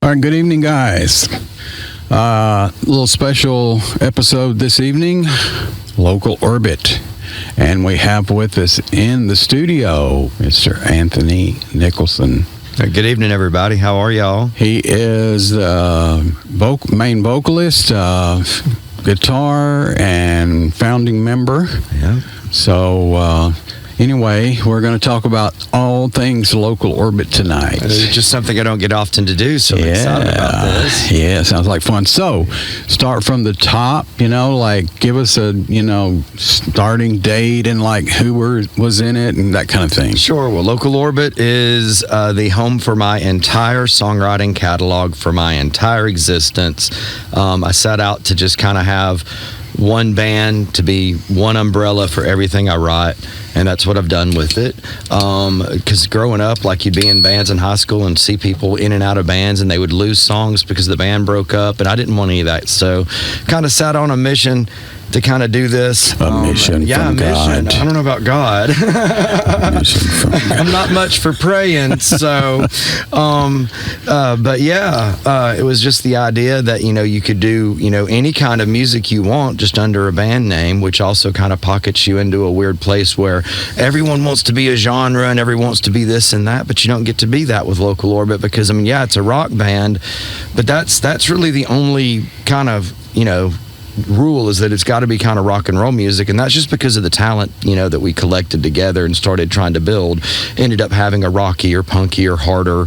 All right, good evening, guys. Little special episode this evening, Local Orbit. And we have with us in the studio Mr. Anthony Nicholson. Good evening, everybody. How are y'all? He is main vocalist, guitar, and founding member. Yeah. So, anyway, we're going to talk about all things Local Orbit tonight. It's just something I don't get often to do, so I'm excited about this. Yeah, sounds like fun. So, start from the top, like give us a, starting date and like who was in it and that kind of thing. Sure. Well, Local Orbit is the home for my entire songwriting catalog for my entire existence. I set out to just kind of have one band, to be one umbrella for everything I write, and that's what I've done with it. Because growing up, like, you'd be in bands in high school and see people in and out of bands, and they would lose songs because the band broke up, and I didn't want any of that. So kind of sat on a mission to kind of do this. A mission from God. I don't know about God. A mission from God. I'm not much for praying, so, but yeah, it was just the idea that, you could do, any kind of music you want just under a band name, which also kind of pockets you into a weird place where everyone wants to be a genre and everyone wants to be this and that, but you don't get to be that with Local Orbit because, it's a rock band, but that's really the only kind of, rule is that it's got to be kind of rock and roll music, and that's just because of the talent that we collected together and started trying to build. Ended up having a rockier, punkier, harder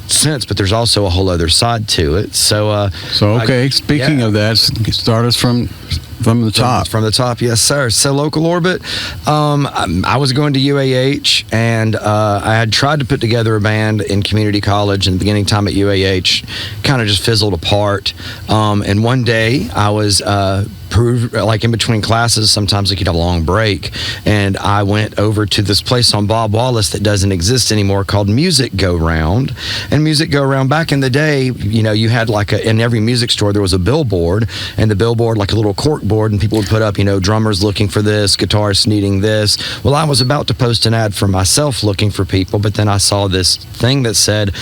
sense, but there's also a whole other side to it. So okay, speaking of that, start us from the top. From the top, yes, sir. So Local Orbit, I was going to UAH, and I had tried to put together a band in community college, and the beginning time at UAH kind of just fizzled apart. And one day I was like in between classes, sometimes like you'd have a long break, and I went over to this place on Bob Wallace that doesn't exist anymore called Music Go Round. And Music Go Round, back in the day, you had like in every music store there was a billboard, and the billboard like a little cork board, and people would put up, drummers looking for this, guitarists needing this. Well, I was about to post an ad for myself looking for people, but then I saw this thing that said,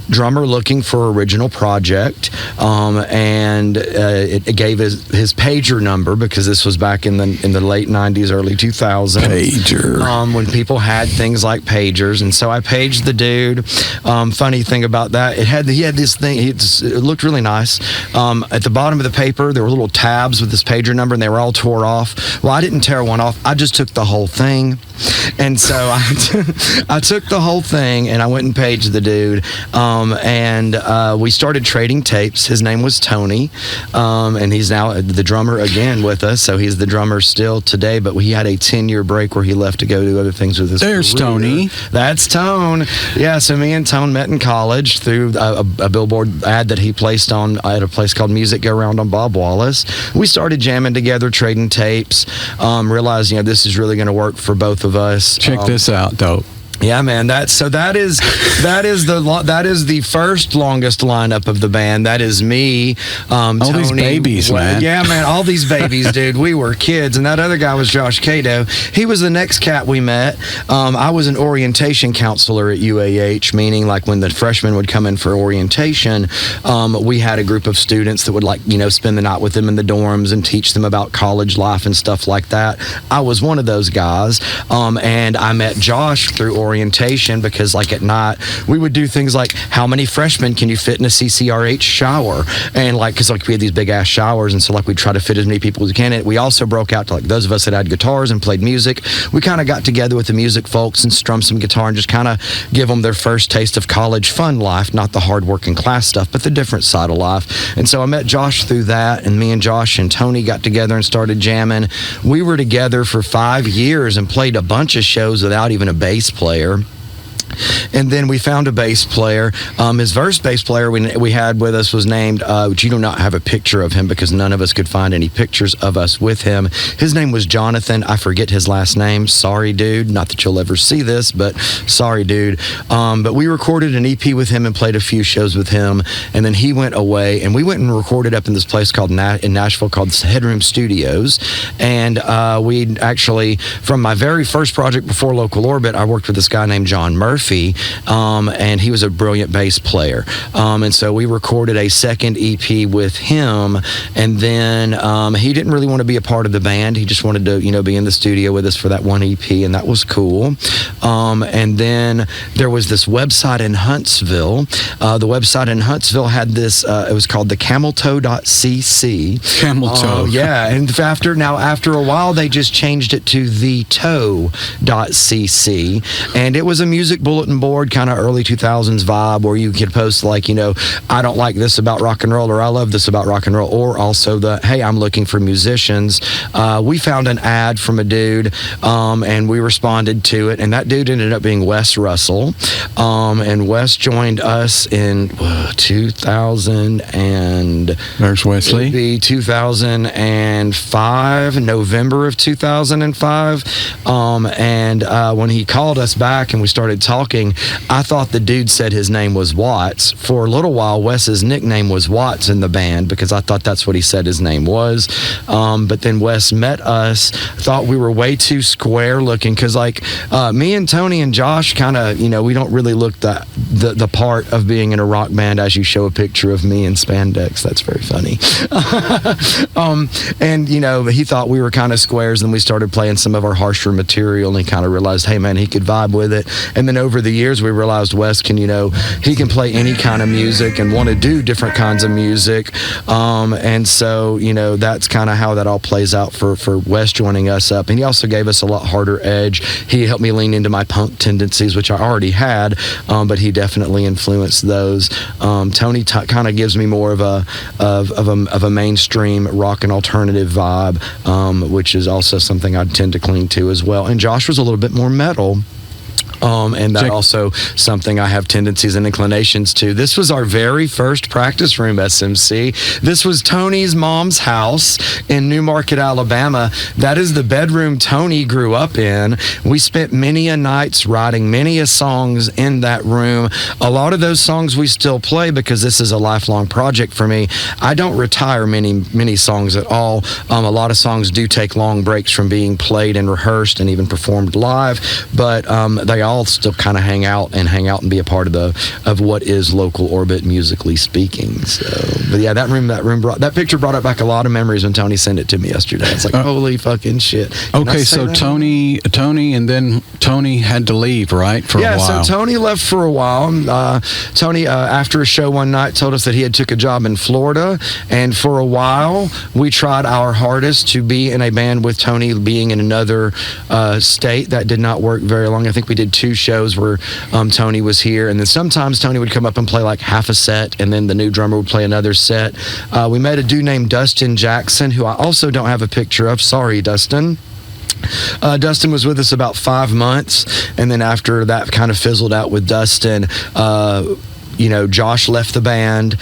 drummer looking for original project, and it gave his pager number, because this was back in the late 90s, early 2000s. Pager. When people had things like pagers, and so I paged the dude. Funny thing about that, he had this thing. It looked really nice. At the bottom of the paper, there were little tabs with this pager number, and they were all tore off. Well, I didn't tear one off. I just took the whole thing, and so I took the whole thing, and I went and paged the dude. And we started trading tapes. His name was Tony, and he's now the drummer again with us. So he's the drummer still today, but he had a 10-year break where he left to go do other things with his There's career. Tony. That's Tone. Yeah, so me and Tone met in college through a billboard ad that he placed on at a place called Music Go Round on Bob Wallace. We started jamming together, trading tapes, realized, this is really going to work for both of us. Check this out, though. Yeah, man. That is the first longest lineup of the band. That is me, all Tony, these babies, man. Yeah, man. All these babies, dude. We were kids, and that other guy was Josh Cato. He was the next cat we met. I was an orientation counselor at UAH, meaning like when the freshmen would come in for orientation, we had a group of students that would spend the night with them in the dorms and teach them about college life and stuff like that. I was one of those guys, and I met Josh through orientation, because like at night we would do things like, how many freshmen can you fit in a CCRH shower, and because we had these big ass showers, and so we'd try to fit as many people as we can. And we also broke out to those of us that had guitars and played music. We kind of got together with the music folks and strummed some guitar and just kind of give them their first taste of college fun life, not the hard working class stuff, but the different side of life. And so I met Josh through that, and me and Josh and Tony got together and started jamming. We were together for 5 years and played a bunch of shows without even a bass player. And then we found a bass player. His first bass player we had with us was named, which you do not have a picture of him because none of us could find any pictures of us with him. His name was Jonathan. I forget his last name. Sorry, dude. Not that you'll ever see this, but sorry, dude. But we recorded an EP with him and played a few shows with him. And then he went away, and we went and recorded up in this place called in Nashville called Headroom Studios. And we actually, from my very first project before Local Orbit, I worked with this guy named John Murphy. Murphy, and he was a brilliant bass player. And so we recorded a second EP with him, and then he didn't really want to be a part of the band. He just wanted to, be in the studio with us for that one EP, and that was cool. And then there was this website in Huntsville. The website in Huntsville had this, it was called the cameltoe.cc. Camel toe. Yeah, and after a while, they just changed it to thetoe.cc, and it was a music bulletin board, kind of early 2000s vibe, where you could post like, I don't like this about rock and roll, or I love this about rock and roll, or also hey, I'm looking for musicians. We found an ad from a dude, and we responded to it, and that dude ended up being Wes Russell, and Wes joined us in 2000 and there's Wesley. It'd be 2005, November of 2005, and when he called us back and we started talking, I thought the dude said his name was Watts. For a little while, Wes's nickname was Watts in the band because I thought that's what he said his name was. But then Wes met us, thought we were way too square looking because me and Tony and Josh kind of, we don't really look the part of being in a rock band as you show a picture of me in spandex. That's very funny. And he thought we were kind of squares, and we started playing some of our harsher material, and he kind of realized, hey man, he could vibe with it. And then over the years we realized Wes can, he can play any kind of music and want to do different kinds of music. And so, that's kind of how that all plays out for Wes joining us up. And he also gave us a lot harder edge. He helped me lean into my punk tendencies, which I already had, but he definitely influenced those. Tony kind of gives me more of a mainstream rock and alternative vibe, which is also something I tend to cling to as well. And Josh was a little bit more metal. And that also something I have tendencies and inclinations to. This was our very first practice room, SMC. This was Tony's mom's house in Newmarket, Alabama. That is the bedroom Tony grew up in. We spent many a nights writing many a songs in that room. A lot of those songs we still play because this is a lifelong project for me. I don't retire many songs at all. A lot of songs do take long breaks from being played and rehearsed and even performed live, but they all still kind of hang out and be a part of what is Local Orbit musically speaking. So, but yeah, that picture brought up back a lot of memories when Tony sent it to me yesterday. It's like, holy fucking shit. Okay, so Tony, and then Tony had to leave, right, for a while? Yeah, so Tony left for a while. Tony, after a show one night, told us that he had took a job in Florida, and for a while, we tried our hardest to be in a band with Tony being in another state. That did not work very long. I think we did 2 shows where Tony was here, and then sometimes Tony would come up and play like half a set, and then the new drummer would play another set. We met a dude named Dustin Jackson, who I also don't have a picture of. Sorry, Dustin. Dustin was with us about 5 months, and then after that kind of fizzled out with Dustin, Josh left the band,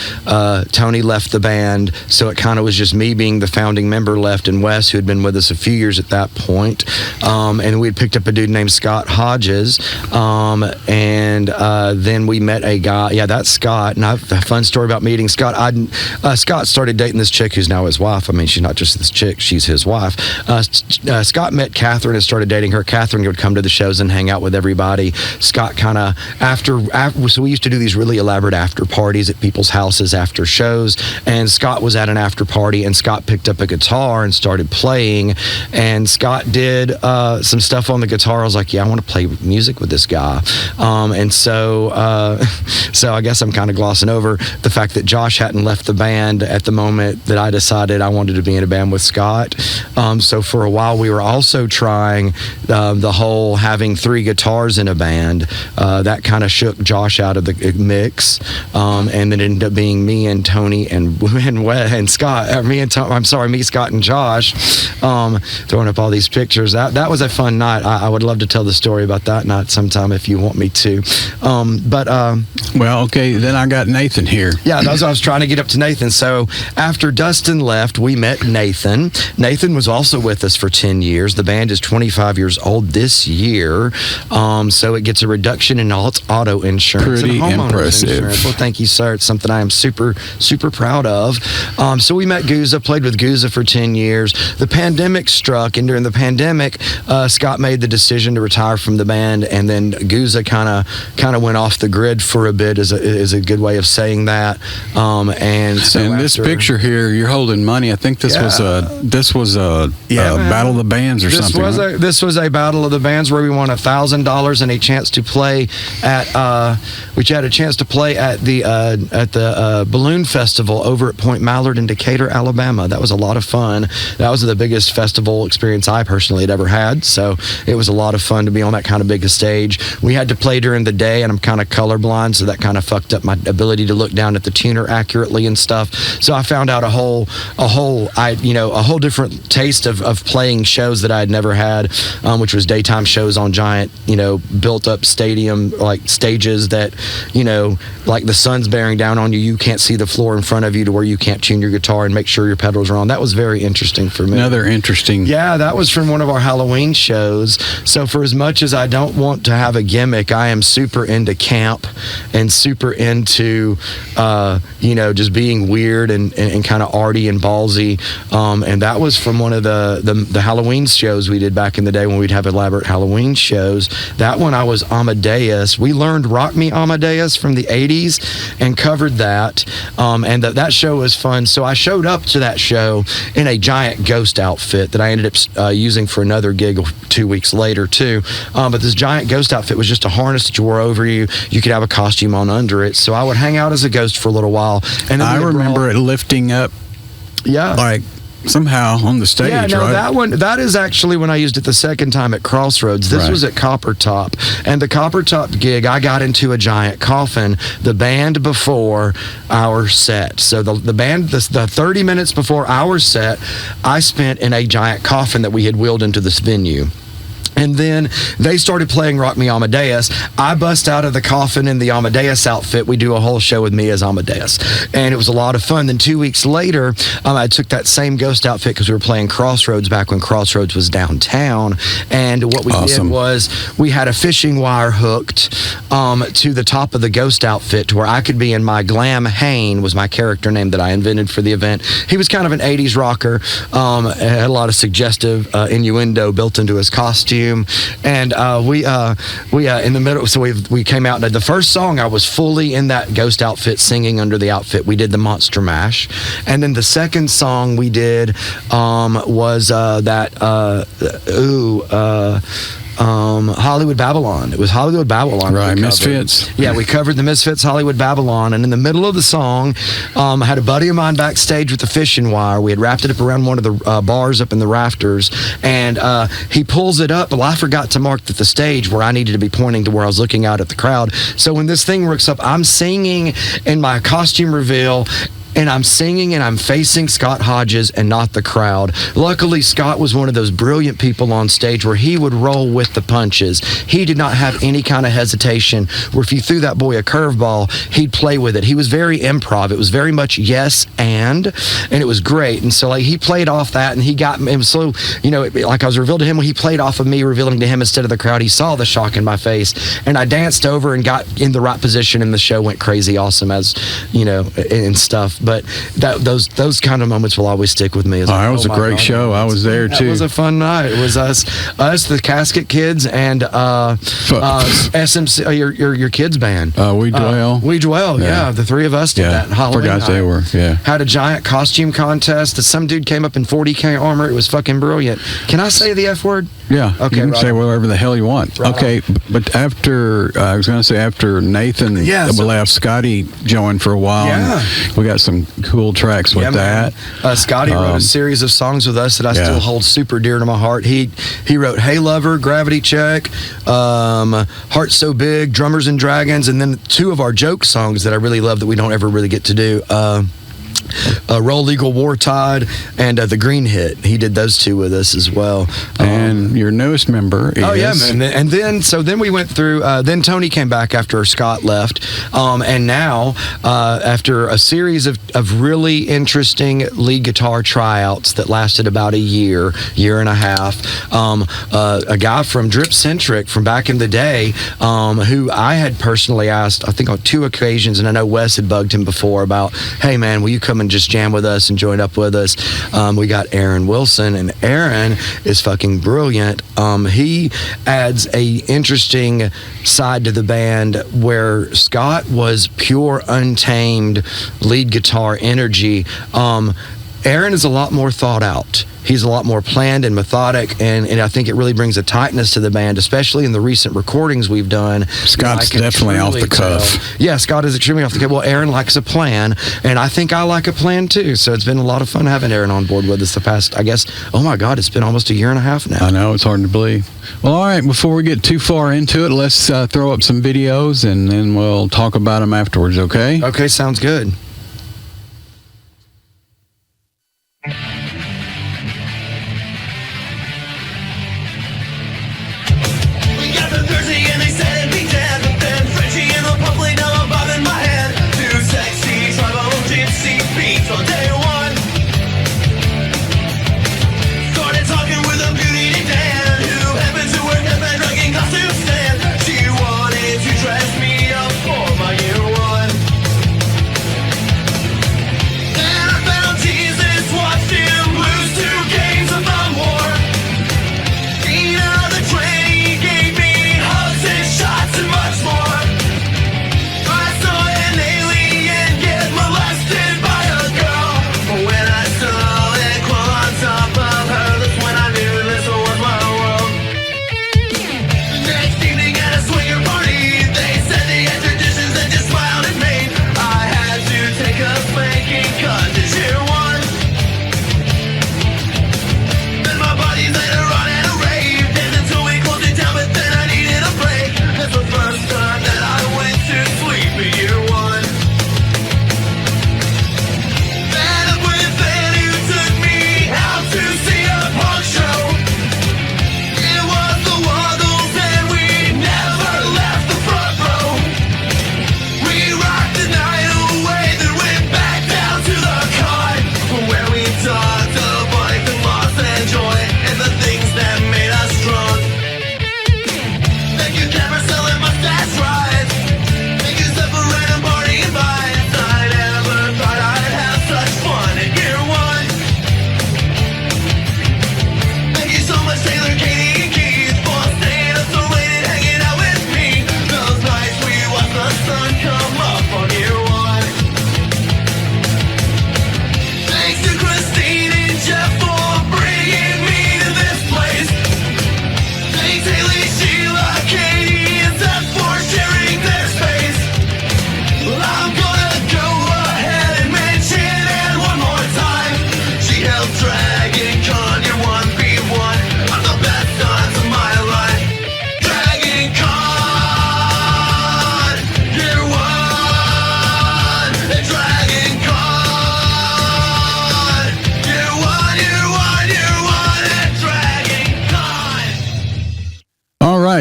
Tony left the band, so it kind of was just me being the founding member left, and Wes, who had been with us a few years at that point. And we had picked up a dude named Scott Hodges, and then we met a guy. Yeah, that's Scott. And a fun story about meeting Scott. Scott started dating this chick who's now his wife. I mean, she's not just this chick, she's his wife. Scott met Catherine and started dating her. Catherine would come to the shows and hang out with everybody. Scott kind of, so we used to do these really elaborate after parties at people's houses after shows, and Scott was at an after party, and Scott picked up a guitar and started playing, and Scott did some stuff on the guitar. I was like, yeah, I want to play music with this guy. And so I guess I'm kind of glossing over the fact that Josh hadn't left the band at the moment that I decided I wanted to be in a band with Scott. So for a while we were also trying the whole having 3 guitars in a band. That kind of shook Josh out of the mix. And then it ended up being me and Tony and Scott. Me, Scott, and Josh, throwing up all these pictures. That was a fun night. I would love to tell the story about that night sometime if you want me to. Well, okay, then I got Nathan here. Yeah, I was trying to get up to Nathan. So after Dustin left, we met Nathan. Nathan was also with us for 10 years. The band is 25 years old this year, so it gets a reduction in all its auto insurance Pretty and homeowners insurance. Well, thank you, sir. It's something I am super, super proud of. So we met Guza, played with Guza for 10 years. The pandemic struck, and during the pandemic, Scott made the decision to retire from the band, and then Guza kind of went off the grid for a bit, is a good way of saying that. And so and this picture here, you're holding money. I think this was a Battle of the Bands or something. This was a Battle of the Bands where we won $1,000 and a chance to play at which had a chance to play at the Balloon Festival over at Point Mallard in Decatur, Alabama. That was a lot of fun. That was the biggest festival experience I personally had ever had. So it was a lot of fun to be on that kind of big a stage. We had to play during the day, and I'm kind of colorblind, so that kind of fucked up my ability to look down at the tuner accurately and stuff. So I found out a whole different taste of playing shows that I had never had, which was daytime shows on giant, built up stadium like stages that, like the sun's bearing down on you. You can't see the floor in front of you to where you can't tune your guitar and make sure your pedals are on. That was very interesting for me. Another interesting. Yeah, that was from one of our Halloween shows. So for as much as I don't want to have a gimmick, I am super into camp and super into, just being weird and kind of arty and ballsy. And that was from one of the Halloween shows we did back in the day when we'd have elaborate Halloween shows. That one I was Amadeus. We learned Rock Me Amadeus from the 80s and covered that. And that show was fun. So I showed up to that show in a giant ghost outfit that I ended up using for another gig 2 weeks later too. But this giant ghost outfit was just a harness that you wore over you. You could have a costume on under it. So I would hang out as a ghost for a little while. And then I remember it lifting up. Yeah. Like somehow on the stage, yeah, no, right? That is actually when I used it the second time at Crossroads. This was at Copper Top. And the Copper Top gig, I got into a giant coffin the band before our set. So the band, the 30 minutes before our set, I spent in a giant coffin that we had wheeled into this venue. And then they started playing Rock Me Amadeus. I bust out of the coffin in the Amadeus outfit. We do a whole show with me as Amadeus. And it was a lot of fun. Then 2 weeks later, I took that same ghost outfit because we were playing Crossroads back when Crossroads was downtown. And what we did was we had a fishing wire hooked to the top of the ghost outfit to where I could be in my Glam Hane was my character name that I invented for the event. He was kind of an 80s rocker. Had a lot of suggestive innuendo built into his costume. And we in the middle, so we came out, and the first song I was fully in that ghost outfit singing under the outfit. We did the Monster Mash. And then the second song we did was Hollywood Babylon. It was Hollywood Babylon. Right, Misfits. Yeah, we covered the Misfits, Hollywood Babylon, and in the middle of the song, I had a buddy of mine backstage with the fishing wire. We had wrapped it up around one of the bars up in the rafters, and he pulls it up. Well, I forgot to mark the stage where I needed to be pointing to where I was looking out at the crowd. So when this thing works up, I'm singing in my costume reveal, and I'm singing and I'm facing Scott Hodges and not the crowd. Luckily, Scott was one of those brilliant people on stage where he would roll with the punches. He did not have any kind of hesitation where if you threw that boy a curveball, he'd play with it. He was very improv. It was very much yes and it was great. And so like he played off that, and he got, it was so, like I was revealed to him when he played off of me revealing to him instead of the crowd. He saw the shock in my face, and I danced over and got in the right position, and the show went crazy awesome as, and stuff. But those kind of moments will always stick with me. It was a great show. I was there too. It was a fun night. It was us, the Casket Kids, and SMC, your kids band. We Dwell. We Dwell. Yeah, the three of us did that. Halloween forgot night. they were. Yeah. Had a giant costume contest. Some dude came up in 40K armor. It was fucking brilliant. Can I say the F word? Yeah. Okay. You can say whatever the hell you want. Right okay. But after I was going to say after Nathan, we'll have Scotty join for a while. Yeah. We got some cool tracks with that. Scotty wrote a series of songs with us that I still hold super dear to my heart. He wrote Hey Lover, Gravity Check, Heart So Big, Drummers and Dragons, and then two of our joke songs that I really love that we don't ever really get to do. Roll Legal War Tide, and The Green Hit. He did those two with us as well. And your newest member is... Oh, yeah, and then we went through, then Tony came back after Scott left, and now, after a series of really interesting lead guitar tryouts that lasted about a year and a half, a guy from Drip Centric from back in the day, who I had personally asked, I think on 2 occasions, and I know Wes had bugged him before about, hey man, will you come and just jam with us and join up with us? We got Aaron Wilson, and Aaron is fucking brilliant. He adds a interesting side to the band where Scott was pure, untamed lead guitar energy. Aaron is a lot more thought out. He's a lot more planned and methodic, and I think it really brings a tightness to the band, especially in the recent recordings we've done. Scott's definitely off the cuff. Yeah, Scott is extremely off the cuff. Well, Aaron likes a plan, and I think I like a plan too. So it's been a lot of fun having Aaron on board with us the past, I guess, oh my God, it's been almost a year and a half now. I know, it's hard to believe. Well, all right, before we get too far into it, let's throw up some videos, and then we'll talk about them afterwards, okay? Okay, sounds good.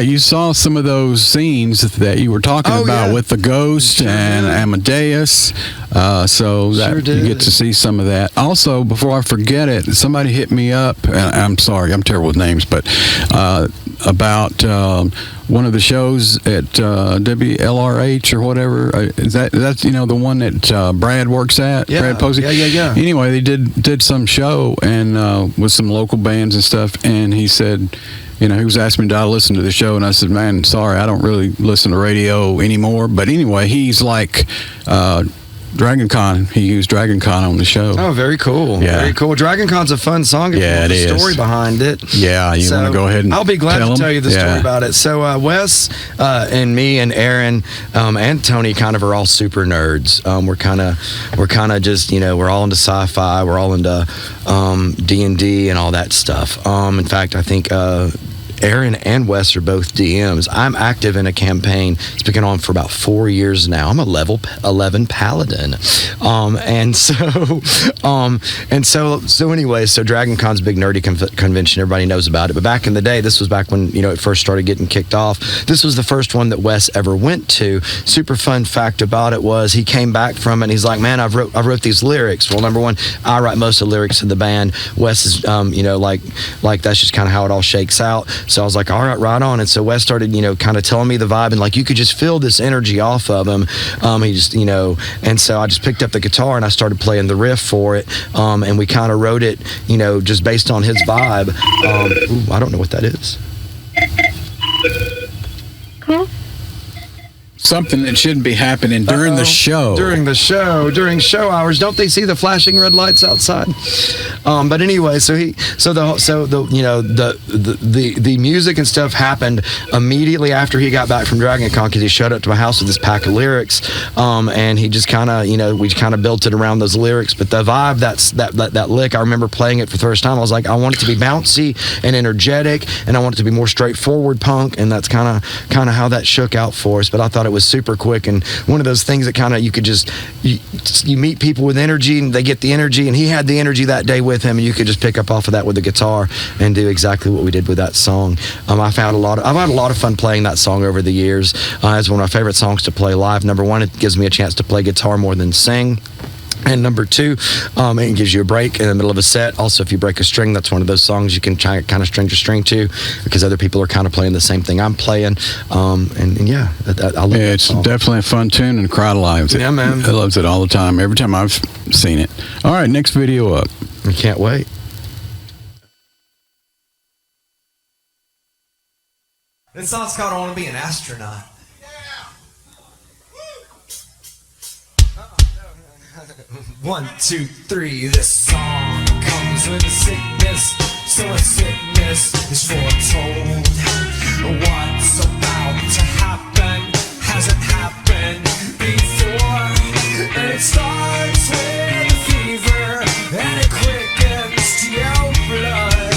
You saw some of those scenes that you were talking about with the Ghost and Amadeus, so that you get to see some of that. Also, before I forget it, somebody hit me up, and I'm sorry, I'm terrible with names, but about one of the shows at WLRH or whatever. That's the one that Brad works at. Yeah. Brad Posey. Yeah. Anyway, they did some show and with some local bands and stuff, and he said, he was asking me, did I listen to the show? And I said, man, sorry, I don't really listen to radio anymore. But anyway, he's like Dragon Con. He used Dragon Con on the show. Oh, very cool. Yeah. Very cool. Dragon Con's a fun song if you want the story behind it. Yeah, you want to go ahead and I'll be glad to tell you the story about it. So Wes and me and Aaron and Tony kind of are all super nerds. We're kind of just, we're all into sci-fi. We're all into D&D and all that stuff. In fact, I think Aaron and Wes are both DMs. I'm active in a campaign. It's been on for about 4 years now. I'm a level 11 paladin. So anyway, so Dragon Con's a big nerdy convention. Everybody knows about it. But back in the day, this was back when, it first started getting kicked off. This was the first one that Wes ever went to. Super fun fact about it was he came back from it and he's like, man, I wrote these lyrics. Well, number one, I write most of the lyrics in the band. Wes is, like that's just kind of how it all shakes out. So I was like, all right on. And so Wes started, kind of telling me the vibe, and like you could just feel this energy off of him. He just, and so I just picked up the guitar and I started playing the riff for it. And we kind of wrote it, just based on his vibe. I don't know what that is. Something that shouldn't be happening during the show. During show hours. Don't they see the flashing red lights outside? But anyway, the music and stuff happened immediately after he got back from Dragon Con, because he showed up to my house with this pack of lyrics, and he just kind of, we kind of built it around those lyrics. But the vibe, that lick, I remember playing it for the first time. I was like, I want it to be bouncy and energetic, and I want it to be more straightforward punk, and that's kind of how that shook out for us. But I thought it was super quick, and one of those things that kind of you could just you meet people with energy and they get the energy, and he had the energy that day with him, and you could just pick up off of that with the guitar and do exactly what we did with that song. I've had a lot of fun playing that song over the years. It's one of my favorite songs to play live. Number one, it gives me a chance to play guitar more than sing. And number two, it gives you a break in the middle of a set. Also, if you break a string, that's one of those songs you can try kind of string your string to, because other people are kind of playing the same thing I'm playing. I love it's definitely a fun tune, and crowd loves it. Yeah, man. I loves it all the time, every time I've seen it. All right, next video up. I can't wait. This song's called I Want to Be an Astronaut. One, two, three. This song comes with a sickness, so a sickness is foretold. What's about to happen hasn't happened before, and it starts with a fever and it quickens to your blood.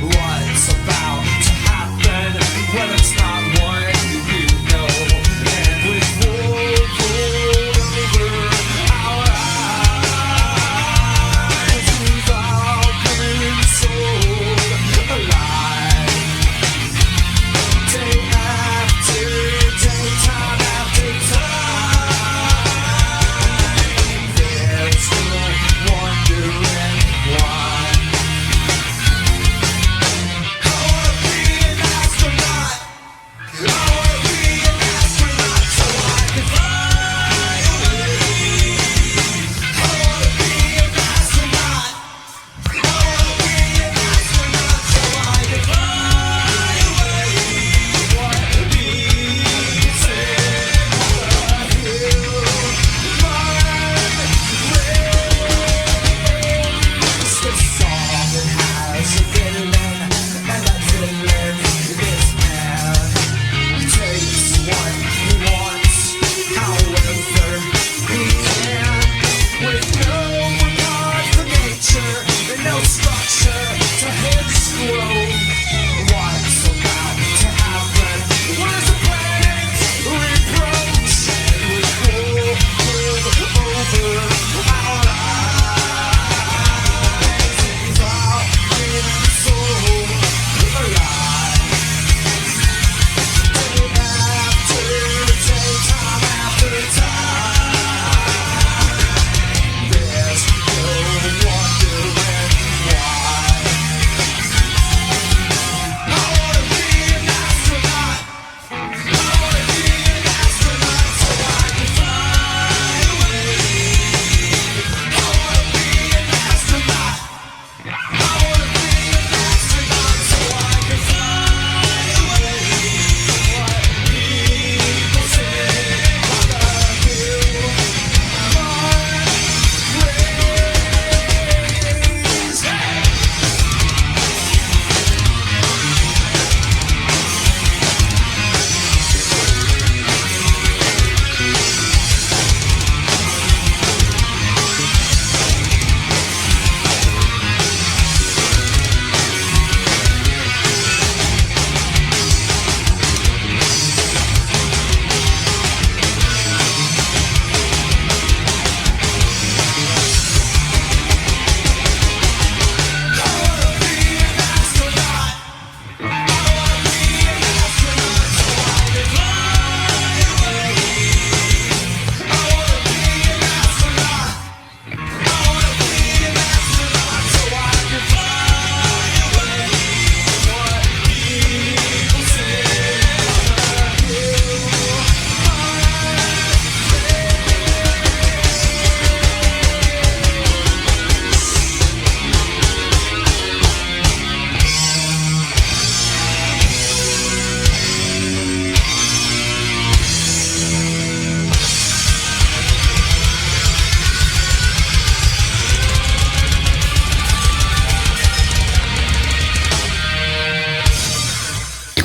What's about to happen? Well, it's not what you know, and with wool pulled over our eyes, we've all been sold alive. Day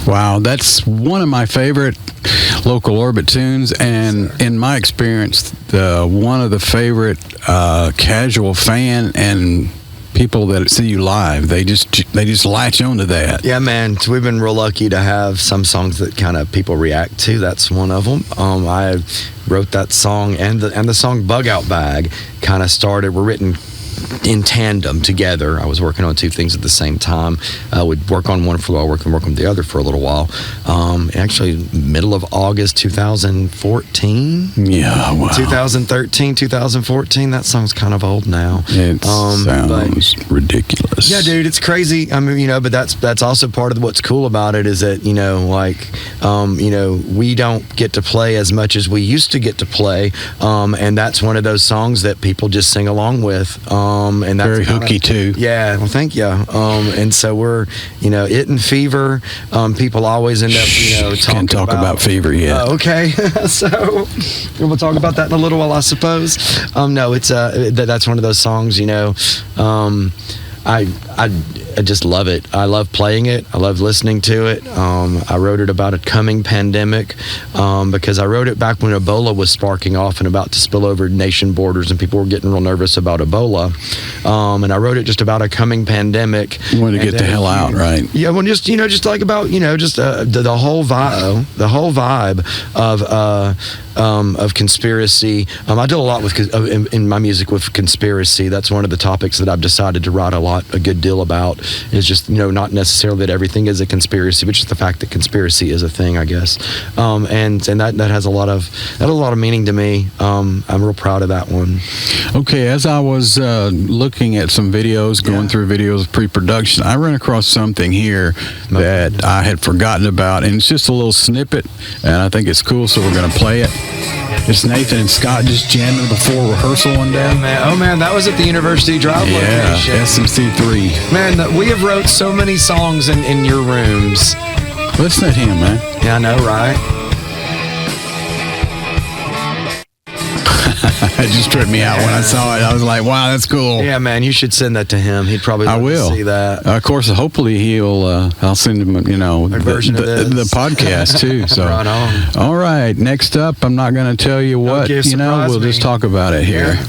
Wow, that's one of my favorite local orbit tunes, and in my experience, one of the favorite casual fan and people that see you live. They just latch onto that. Yeah, man. So we've been real lucky to have some songs that kind of people react to. That's one of them. I wrote that song, and the song "Bug Out Bag" kind of were written in tandem together. I was working on two things at the same time. I would work on one for a while, work on the other for a little while. Actually, middle of August 2014. Yeah, wow. 2013, 2014. That song's kind of old now. It sounds ridiculous. Yeah, dude, it's crazy. I mean, but that's also part of what's cool about it is that, we don't get to play as much as we used to get to play. And that's one of those songs that people just sing along with. And that's very hooky too. Yeah, well, thank you. And so we're, it and Fever. People always end up, talking Can't talk about Fever yet. Okay, so we'll talk about that in a little while, I suppose. No, it's that's one of those songs. I just love it. I love playing it. I love listening to it. I wrote it about a coming pandemic because I wrote it back when Ebola was sparking off and about to spill over nation borders, and people were getting real nervous about Ebola. And I wrote it just about a coming pandemic. You want to get the hell out, right? Yeah, well, just like about the whole vibe of conspiracy. I do a lot with in my music with conspiracy. That's one of the topics that I've decided to write a good deal about. Is just not necessarily that everything is a conspiracy, but just the fact that conspiracy is a thing, I guess. And that has a lot of meaning to me. I'm real proud of that one. Okay, as I was looking at some videos, going through videos of pre-production, I ran across something here that I had forgotten about, and it's just a little snippet, and I think it's cool, so we're going to play it. It's Nathan and Scott just jamming before rehearsal one day. Yeah, man. Oh, man, that was at the University Drive location. SMC 3. Man, we have wrote so many songs in your rooms. Listen to him, man. Yeah, I know, right? It just tripped me out when I saw it. I was like, wow, that's cool. Yeah, man, you should send that to him. He'd probably love to see that. Of course, hopefully I'll send him, a version of this. The podcast too. So, right on. All right, next up, I'm not going to tell you what, we'll just talk about it here. Yeah.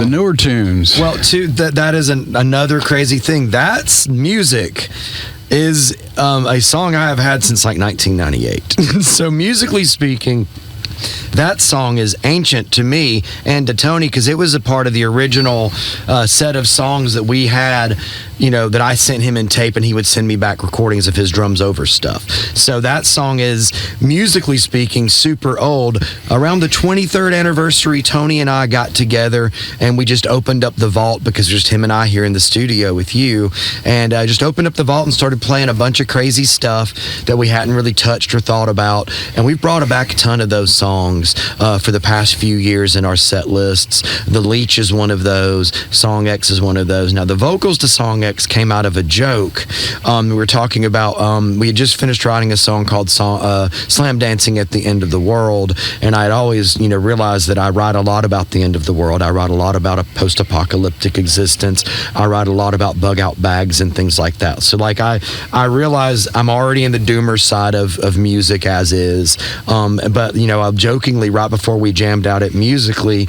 the newer tunes. Well, that is another crazy thing. That's music. Is a song I have had since like 1998. So musically speaking, that song is ancient to me and to Tony because it was a part of the original set of songs that we had, that I sent him in tape and he would send me back recordings of his drums over stuff. So that song is, musically speaking, super old. Around the 23rd anniversary, Tony and I got together and we just opened up the vault because just him and I here in the studio with you, and just opened up the vault and started playing a bunch of crazy stuff that we hadn't really touched or thought about. And we've brought back a ton of those songs for the past few years in our set lists. The Leech is one of those. Song X is one of those. Now, the vocals to Song X came out of a joke. We were talking about, we had just finished writing a song called Slam Dancing at the End of the World, and I had always, realized that I write a lot about the end of the world. I write a lot about a post-apocalyptic existence. I write a lot about bug-out bags and things like that. So, like, I realize I'm already in the doomer side of music as is, but, I'm jokingly, right before we jammed out at Musically,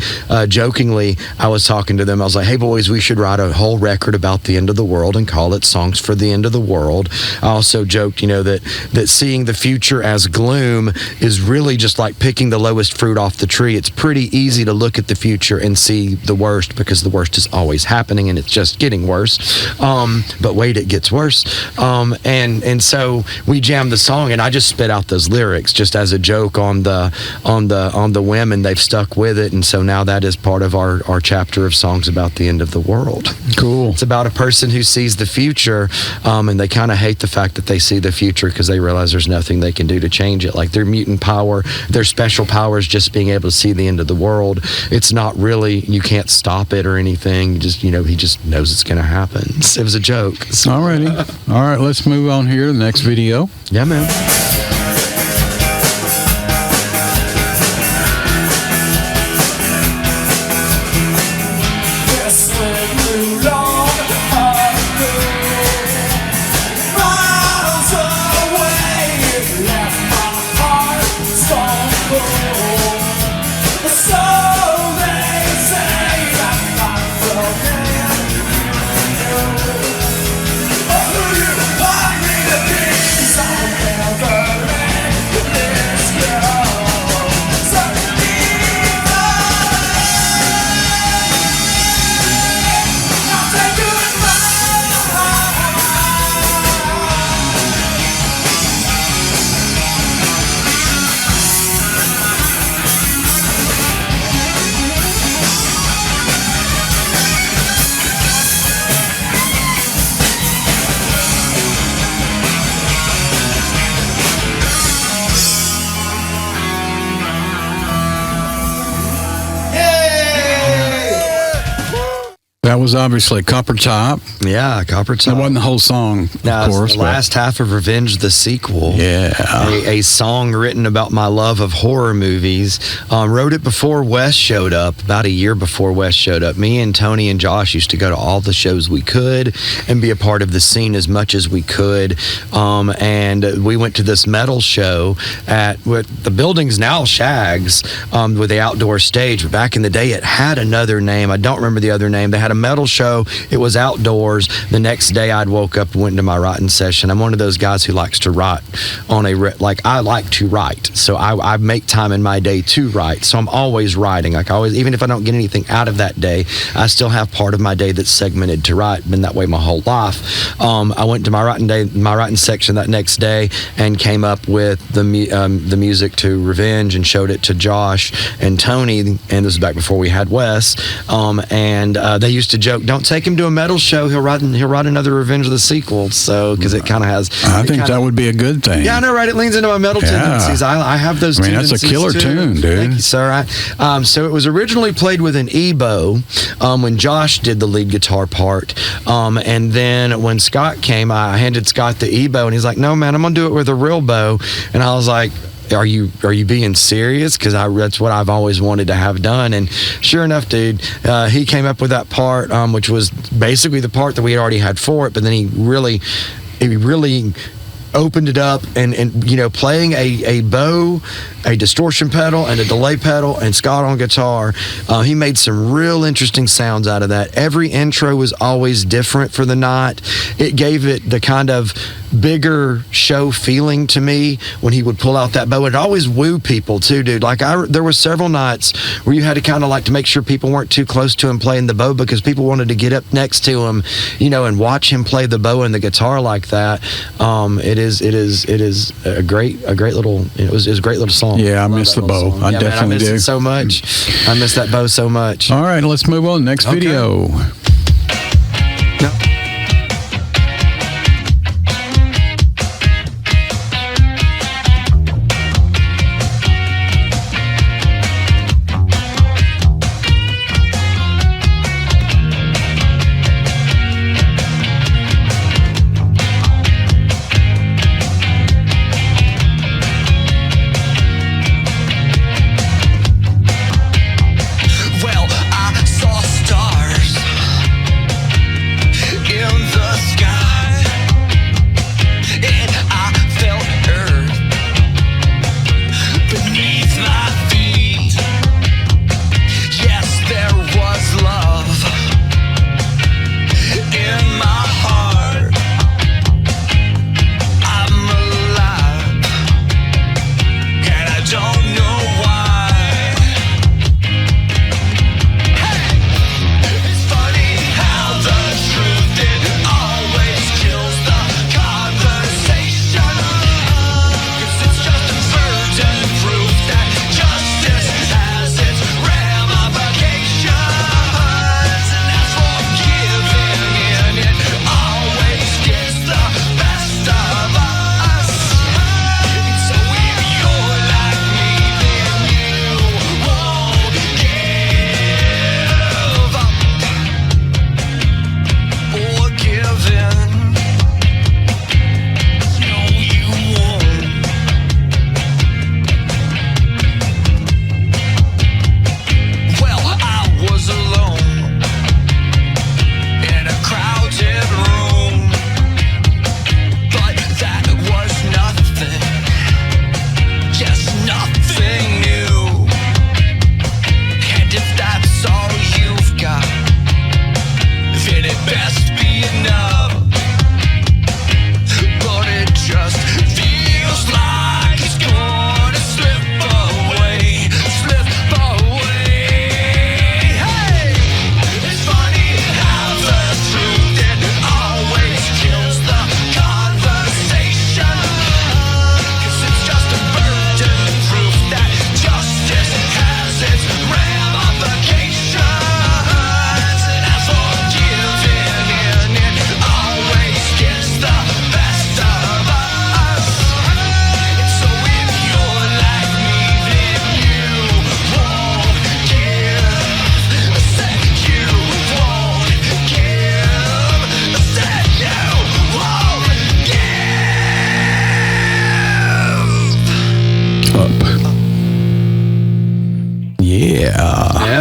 jokingly, I was talking to them. I was like, hey, boys, we should write a whole record about the end of the world and call it Songs for the End of the World. I also joked, that seeing the future as gloom is really just like picking the lowest fruit off the tree. It's pretty easy to look at the future and see the worst because the worst is always happening and it's just getting worse. But wait, it gets worse. And so we jammed the song and I just spit out those lyrics just as a joke on the whim, and they've stuck with it. And so now that is part of our chapter of songs about the end of the world. Cool. It's about a person who sees the future, and they kind of hate the fact that they see the future because they realize there's nothing they can do to change it. Like their mutant power, their special powers, just being able to see the end of the world. It's not really, you can't stop it or anything. You just, he just knows it's going to happen. It was a joke. Alrighty. All right, let's move on here to the next video. Yeah, man. That was obviously Copper Top. Yeah, Copper Top. That wasn't the whole song, No, of course. it's the last half of Revenge, the sequel. Yeah. A song written about my love of horror movies. Wrote it before Wes showed up, about a year before Wes showed up. Me and Tony and Josh used to go to all the shows we could and be a part of the scene as much as we could. And we went to this metal show at what the building's now Shags, with the outdoor stage. But back in the day, it had another name. I don't remember the other name. They had a metal show. It was outdoors. The next day I'd woke up and went into my writing session. I'm one of those guys who likes to write on I like to write. So I make time in my day to write. So I'm always writing. Even if I don't get anything out of that day, I still have part of my day that's segmented to write. Been that way my whole life. I went to my writing section that next day and came up with the music to Revenge and showed it to Josh and Tony. And this was back before we had Wes. And they used to joke, "Don't take him to a metal show. He'll write another Revenge of the sequel." So because it kind of has. I think that would be a good thing. Yeah, I know, right? It leans into my metal tendencies. I have those. I mean, that's a killer tune, dude. Thank you, sir. So it was originally played with an EBow when Josh did the lead guitar part, and then when Scott came, I handed Scott the EBow, and he's like, "No, man, I'm gonna do it with a real bow." And I was like, Are you being serious? Because that's what I've always wanted to have done. And sure enough, dude, he came up with that part, which was basically the part that we had already had for it. But then he really opened it up and playing a bow, a distortion pedal, and a delay pedal, and Scott on guitar. He made some real interesting sounds out of that. Every intro was always different for the night. It gave it the kind of bigger show feeling to me when he would pull out that bow. It always woo people too, dude. Like there were several nights where you had to kind of like to make sure people weren't too close to him playing the bow, because people wanted to get up next to him, and watch him play the bow and the guitar like that. It is a great little. It was a great little song. Yeah, I miss the bow. I definitely miss do. it so much. I miss that bow so much. All right, let's move on. Next video. Well, I saw stars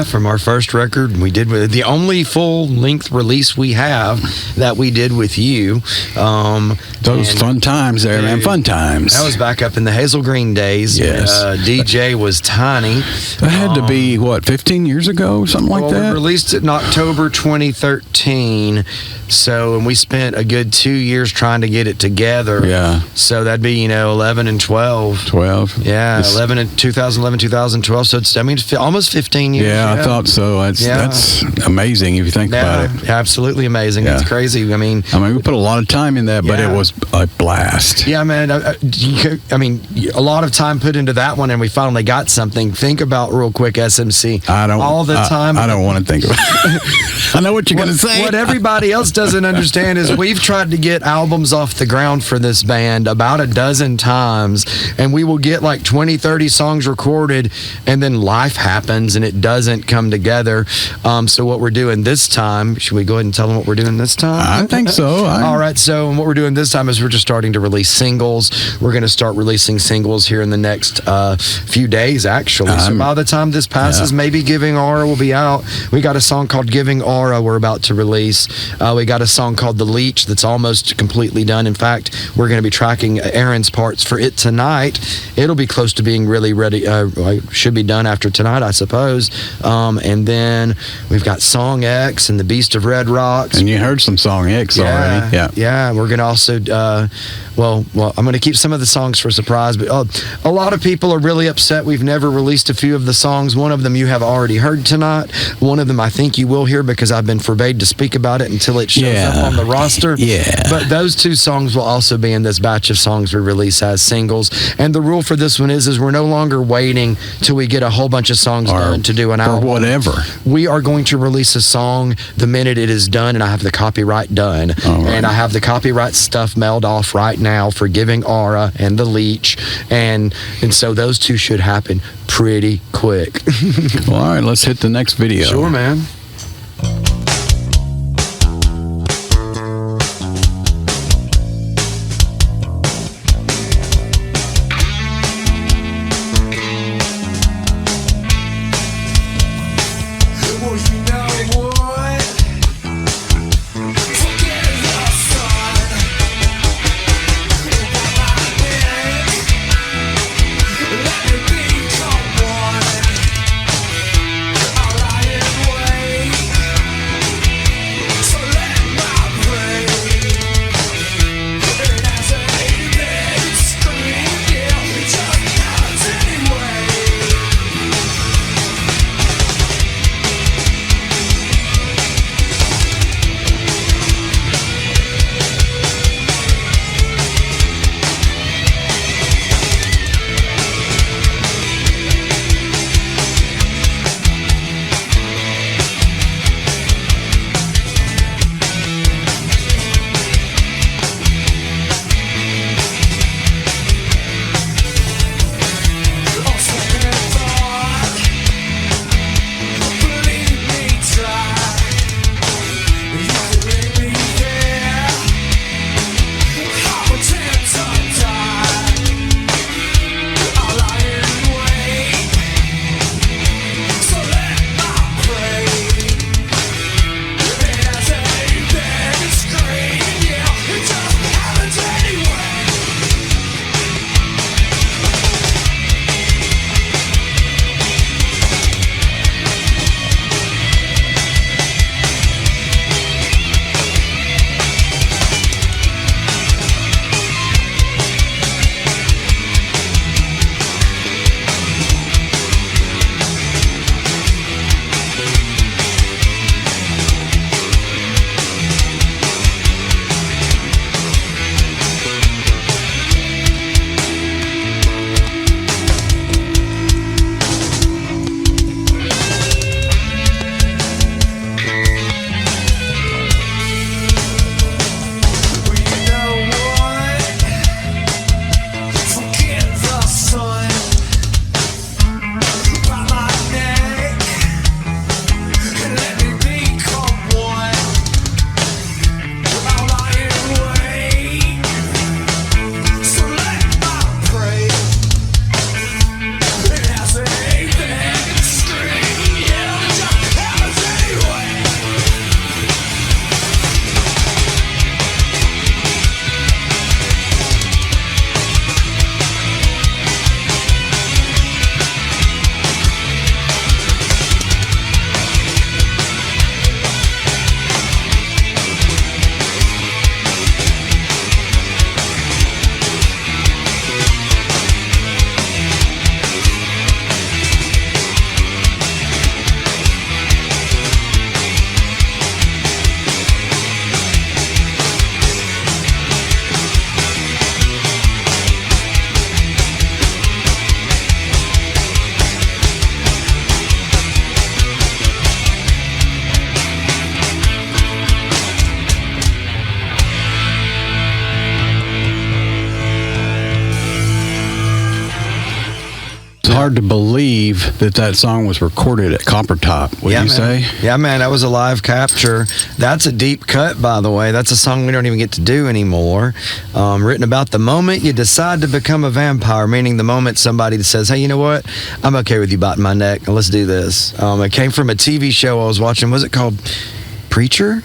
Yeah, from our first record we did with the only full-length release we have that we did with you. Those fun times there, man. Fun times. That was back up in the Hazel Green days. Yes. DJ was tiny. That had to be, what, 15 years ago? Something like that? We released it in October 2013. So, and we spent a good 2 years trying to get it together. Yeah. So that'd be, 11 and 12. 12. Yeah, 2011, 2012. So it's, almost 15 years. Yeah, I thought so. That's amazing if you think about it. Absolutely amazing. Yeah. It's crazy. I mean, we put a lot of time in that, but it was a blast. Yeah, man. A lot of time put into that one, and we finally got something. Think about real quick, SMC. I don't want to think about it. I know what you're going to say. What everybody else doesn't understand is we've tried to get albums off the ground for this band about a dozen times, and we will get like 20, 30 songs recorded, and then life happens and it doesn't hasn't come together. So what we're doing this time, should we go ahead and tell them what we're doing this time? I think so. All right, so what we're doing this time is we're just starting to release singles. We're going to start releasing singles here in the next few days, actually. So by the time this passes, maybe Giving Aura will be out. We got a song called Giving Aura we're about to release. We got a song called The Leech that's almost completely done. In fact, we're going to be tracking Aaron's parts for it tonight. It'll be close to being really ready. Should be done after tonight, I suppose. And then we've got Song X and The Beast of Red Rocks. And you heard some Song X already. Yeah. We're going to also, well, I'm going to keep some of the songs for surprise, but a lot of people are really upset we've never released a few of the songs. One of them you have already heard tonight. One of them I think you will hear because I've been forbade to speak about it until it shows up on the roster. Yeah. But those two songs will also be in this batch of songs we release as singles. And the rule for this one is we're no longer waiting till we get a whole bunch of songs done to do an album. Or whatever. We are going to release a song the minute it is done, and I have the copyright done. And I have the copyright stuff mailed off right now for Giving Aura and The Leech. And so those two should happen pretty quick. Well, all right, let's hit the next video. Sure, man. Well, you know what? Forget your son. Let me become one. I'll lie in wait. hard to believe that song was recorded at Copper Top. Would you say? Yeah, man, that was a live capture. That's a deep cut, by the way. That's a song we don't even get to do anymore. Written about the moment you decide to become a vampire, meaning the moment somebody says, hey, you know what? I'm okay with you biting my neck. Let's do this. It came from a TV show I was watching. Was it called Preacher?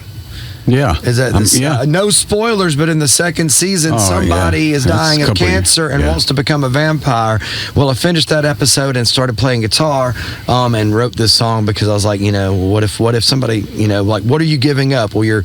Yeah. Is that no spoilers, but in the second season, somebody is dying of cancer and wants to become a vampire. Well, I finished that episode and started playing guitar and wrote this song because I was like, what if somebody, like, what are you giving up? Well, you're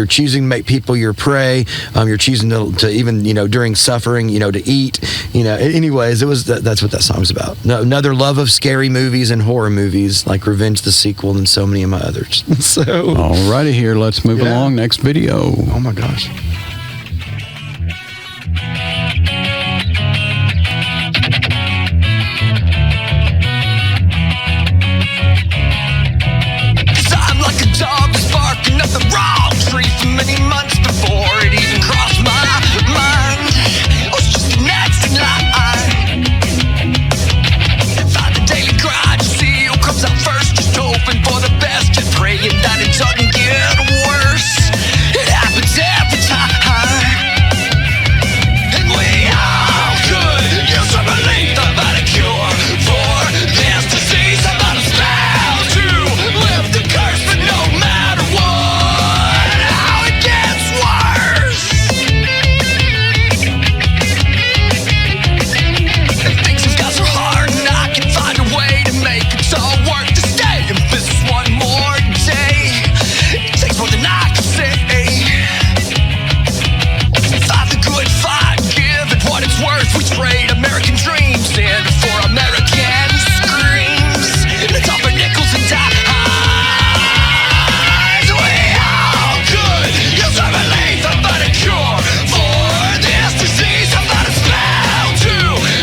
choosing to make people your prey. You're choosing to even, during suffering, to eat. Anyways, that's what that song's about. Another love of scary movies and horror movies like Revenge the Sequel and so many of my others. So, all righty here. Let's move along. Next video. Oh my gosh. I'm like a dog that's barking up the wrong tree for many months before it even crossed my mind. Oh, it's just the next in line. Find the daily grind to see who comes out first, just hoping for the best and praying that it doesn't get worse. It happens every time. And we all could use some relief. About a cure for this disease. About a spell to lift the curse, but no matter what, how it gets worse. And things have got so hard, and I can find a way to make it all work. To stay in business one more day. It takes more than I can say. Fight the good fight, give it what it's worth. We trade American dreams in for American screams. Let's offer nickels and dimes. We all could use a relief, about a cure for this disease. About a spell to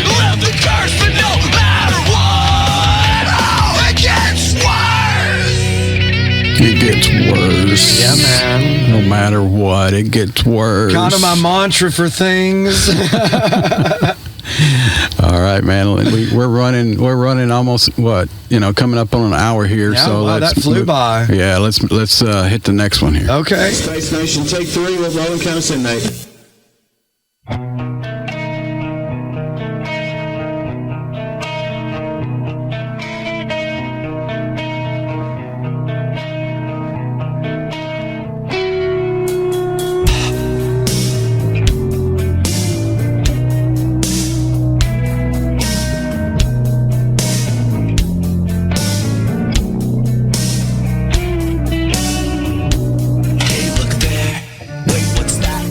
lift the curse, but no matter what, oh, it gets worse. It gets worse. Yeah, man. No matter what, it gets worse. Kind of my mantra for things. All right, man. We're running almost coming up on an hour here. Yeah, so wow, let's that flew by. Yeah, let's hit the next one here. Okay. Space Nation, take 3. We'll roll and count us in, mate. Hey, look there. Wait, what's that?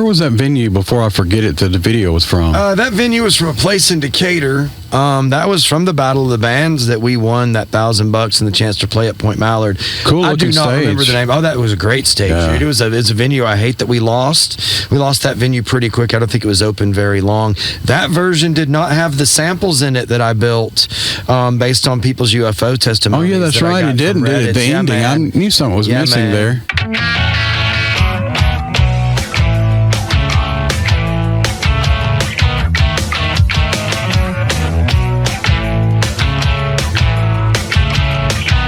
was that venue before I forget it that the video was from? That venue was from a place in Decatur. That was from the Battle of the Bands that we won that $1,000 and the chance to play at Point Mallard. Cool I do looking not remember stage. the name. Oh, that was a great stage, Yeah. dude. It's a venue I hate that we lost. We lost that venue pretty quick. I don't think it was open very long. That version did not have the samples in it that I built based on people's UFO Oh, testimonies. yeah, that's that I right. got It did, from did it? Reddit. The Yeah, ending. I man. knew something was Yeah, missing man. there.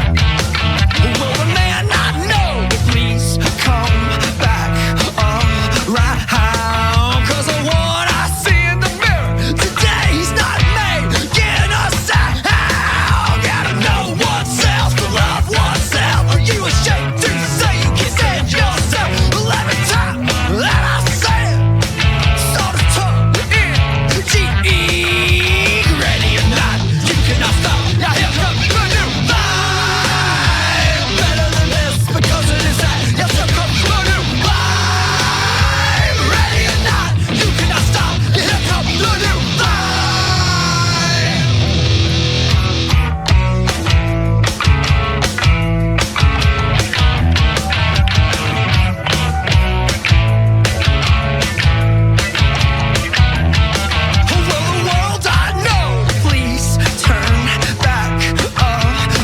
Will the man not know? Please come back around. 'Cause of what I see in the mirror today, he's not making a sound. Gotta know oneself to love oneself. Are you ashamed to say you can stand yourself? Well, every time that I say it, sort of tongue in G-E. Ready or not, you cannot stop. Now here comes the new vibe. Better than this because it is that. Yes, here comes the new vibe. Ready or not, you cannot stop. Here comes the new vibe. Will the world I know please turn back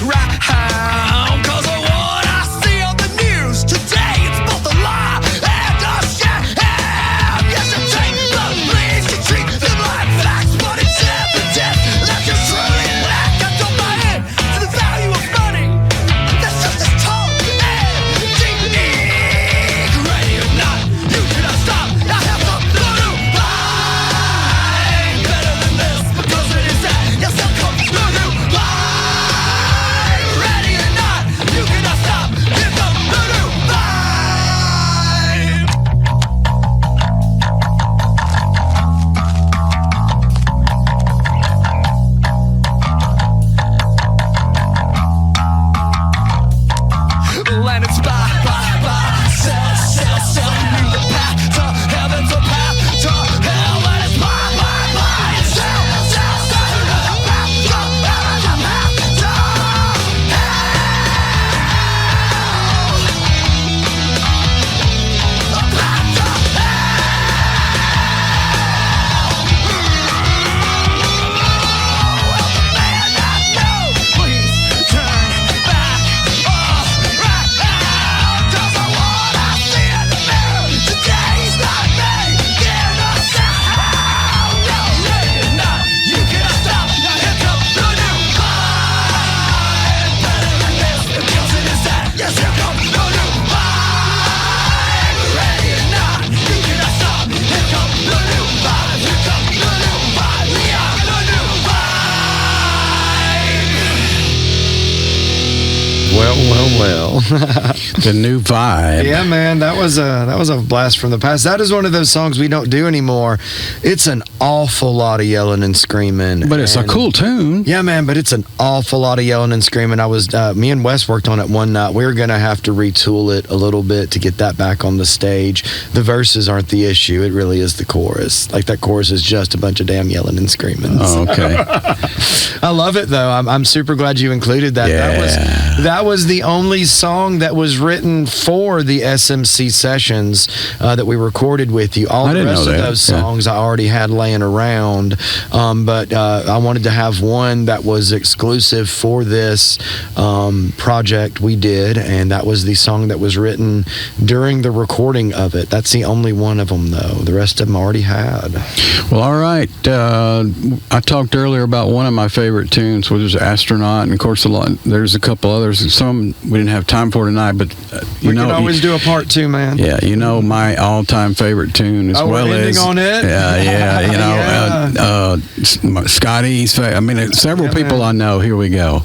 around? 'Cause of what I see on the news today, it's both a lie and a sham. Yes, you take the leads, you treat them like facts, but it's evident that you're truly black. I don't buy in to the value of money. That's just as tall and deep. Ready or not, you cannot stop. Now have the new vibe. Better than this because it is that. Yes, here comes the new vibe. Ready or not, you cannot stop. Here comes the new vibe. And it's by, sell me the path to heaven's a path to hell. And it's by, and sell me the path to heaven's a path to hell. A path to please turn back around. 'Cause of what I see in the mirror today, he's not making a sound. No, ready or not, you cannot stop. Now here comes the new vibe. Better than this because it is that. Yes, here comes the new vibe. Ready or not, you cannot stop. Here comes the new vibe. Here comes the new vibe. We are the new vibe. Well. The new vibe. Yeah, man, that was a blast from the past. That is one of those songs we don't do anymore. It's an awful lot of yelling and screaming. But it's a and- cool tune. Yeah, man, but it's an awful lot of yelling and screaming. I was me and Wes worked on it one night. We're gonna have to retool it a little bit to get that back on the stage. The verses aren't the issue; it really is the chorus. Like that chorus is just a bunch of damn yelling and screaming. Oh, okay. I love it though. I'm super glad you included that. Yeah. That was the only song that was written for the SMC sessions that we recorded with you. All I the didn't rest know of that. those Yeah. songs I already had laying around, but I wanted to have one that was exclusive for this project we did, and that was the song that was written during the recording of it. That's the only one of them though. The rest of them I already had. Well, all right. I talked earlier about one of my favorite tunes, which is Astronaut, and of course, there's a couple others. Some we didn't have time for tonight, but We can always do a part two, man. Yeah, you know my all-time favorite tune as Oh, well we're ending as on it? Yeah, you know Scotty's. I mean, several Yeah, people man. I know. Here we go.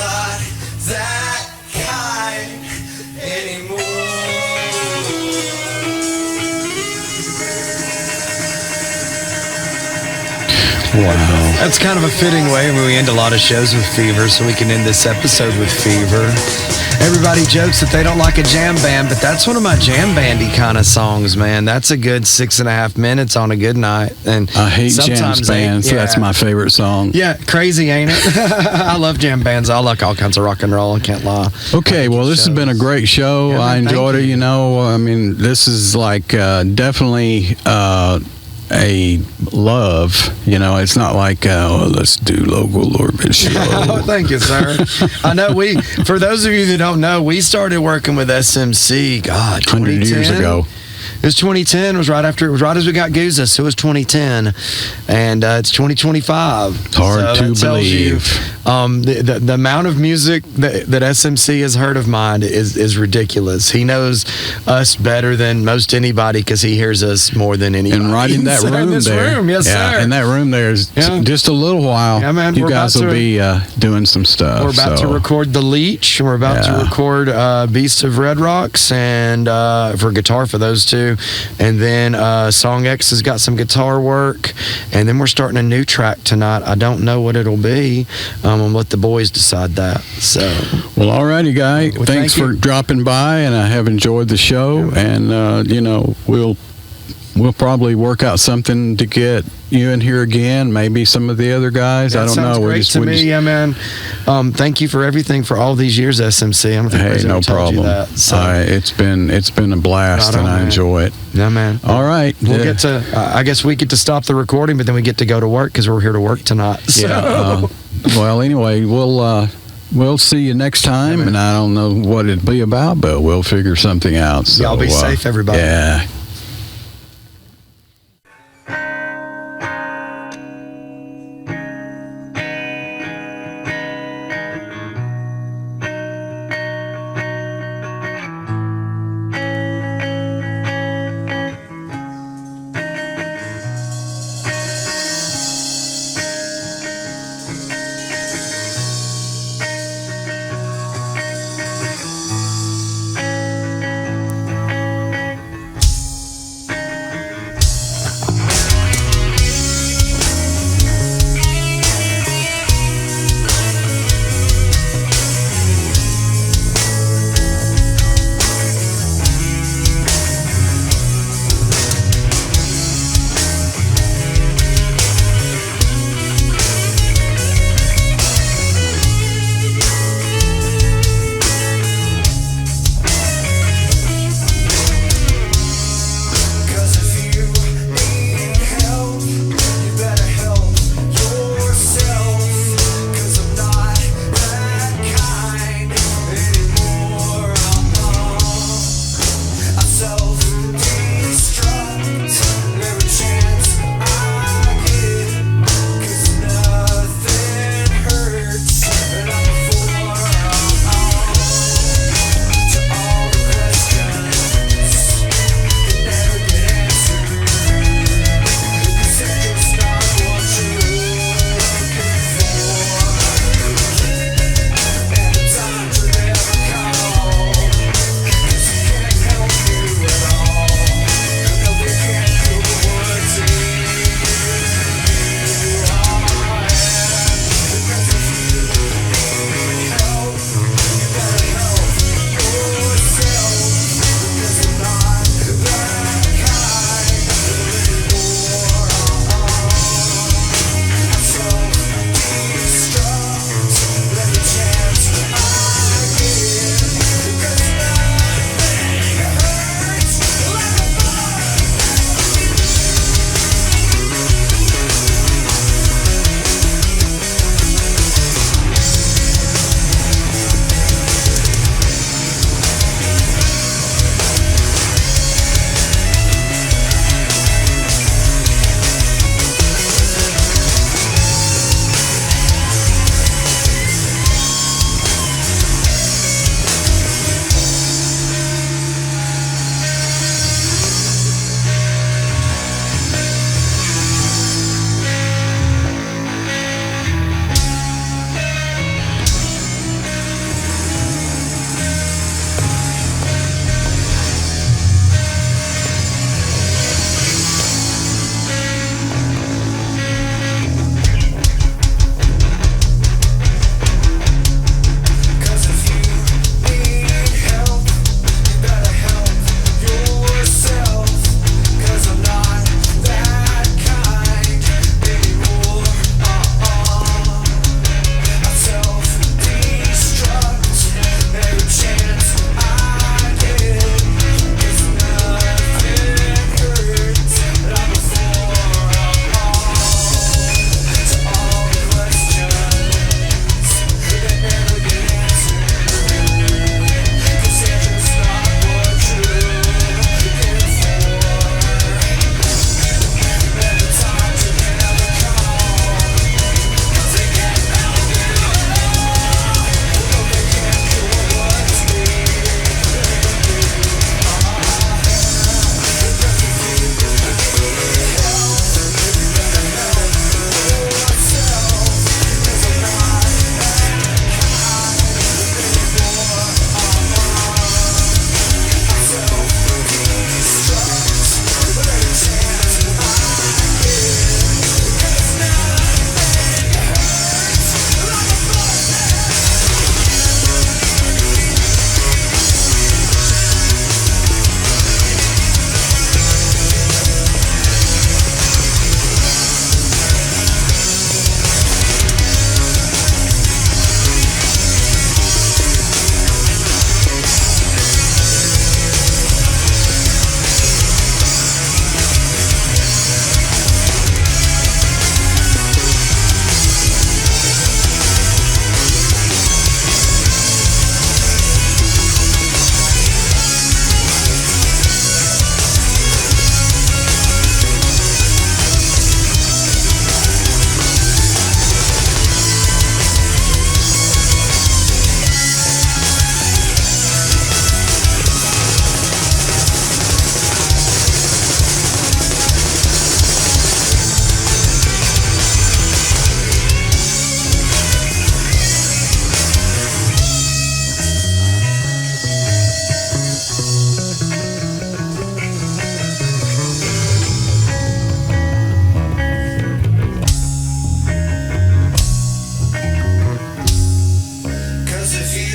not that kind anymore. Wow. That's kind of a fitting way when we end a lot of shows with Fever, so we can end this episode with Fever. Everybody jokes that they don't like a jam band, but that's one of my jam bandy kind of songs, man. That's a good 6.5 minutes on a good night. And I hate jam sometimes bands. yeah. That's my favorite song. Yeah, crazy, ain't it? I love jam bands. I like all kinds of rock and roll. I can't lie. Okay, well, this has been a great show. Yeah, man, I enjoyed it. thank you. You know, I mean, this is like definitely a love. You know, it's not like, let's do local orbit show. Oh, thank you, sir. I know for those of you that don't know, we started working with SMC, God, 100 years 2010? ago. It was 2010. It was right as we got Guza, so it was 2010, and it's 2025. It's hard to believe. The amount of music that SMC has heard of mine is ridiculous. He knows us better than most anybody because he hears us more than anybody. And right in that room this there. room, yes, yeah, sir. in that room there's Yeah. just a little while. Yeah, man, you we're guys about will to- be doing some stuff. We're about to record The Leech, and we're about to Yeah. record Beast of Red Rocks, and for guitar for those two. And then Song X has got some guitar work, and then we're starting a new track tonight. I don't know what it'll be. I'm going to let the boys decide that. So, Well, alrighty, guy. Well, Thanks thank for you. dropping by, and I have enjoyed the show. And you know, we'll probably work out something to get you in here again. Maybe some of the other guys. I that don't sounds know. great to me. Yeah, man. Thank you for everything for all these years, SMC. I don't think Hey, anybody's no ever told you problem. that. So, It's been a blast, Right and on, I man. enjoy it. yeah, man. All right. We'll get to. I guess we get to stop the recording, but then we get to go to work because we're here to work tonight. So. Yeah. Well, anyway, we'll see you next time, and I don't know what it'd be about, but we'll figure something out. So, Y'all be safe, everybody. Yeah.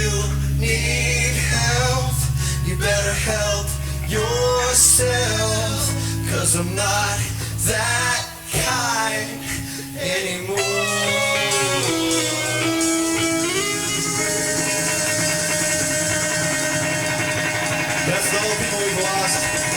you need help, you better help yourself, 'cause I'm not that kind anymore. That's the old people we've lost.